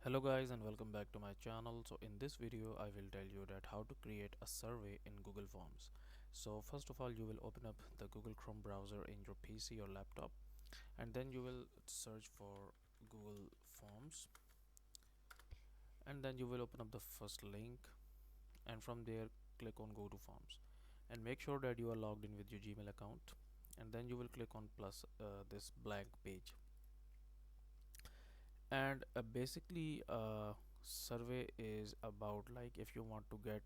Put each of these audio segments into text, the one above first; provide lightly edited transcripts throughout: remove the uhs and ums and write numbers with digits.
Hello guys and welcome back to my channel. So in this video I will tell you that how to create a survey in Google Forms. So first of all, you will open up the Google Chrome browser in your PC or laptop, and then you will search for Google Forms, and then you will open up the first link, and from there click on go to forms, and make sure that you are logged in with your Gmail account, and then you will click on plus this blank page. And basically survey is about, like, if you want to get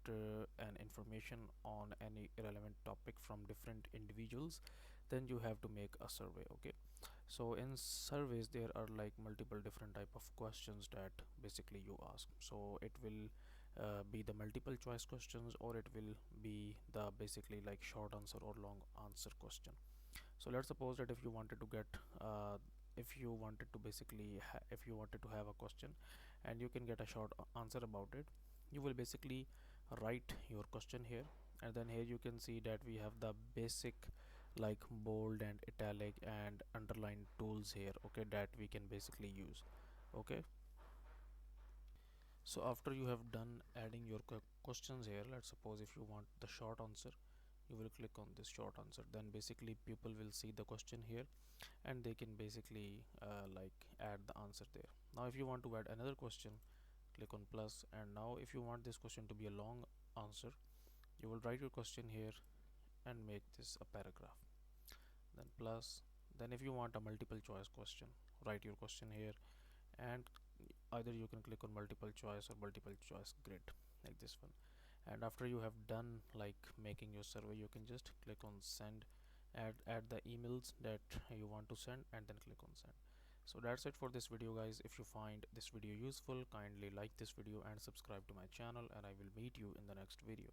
an information on any relevant topic from different individuals, then you have to make a survey. Okay, so in surveys there are like multiple different type of questions that basically you ask. So it will be the multiple choice questions, or it will be the basically like short answer or long answer question. So let's suppose that if you wanted to get if you wanted to basically if you wanted to have a question and you can get a short answer about it, you will basically write your question here, and then here you can see that we have the basic like bold and italic and underline tools here, okay, that we can basically use. Okay, so after you have done adding your questions here, let's suppose if you want the short answer, you will click on this short answer. Then basically people will see the question here, and they can basically like add the answer there. Now if you want to add another question, click on plus, and now if you want this question to be a long answer, you will write your question here and make this a paragraph, then plus. Then if you want a multiple choice question, write your question here, and either you can click on multiple choice or multiple choice grid, like this one. And after you have done like making your survey, you can just click on send, add the emails that you want to send, and then click on send. So that's it for this video guys. If you find this video useful, kindly like this video and subscribe to my channel, and I will meet you in the next video.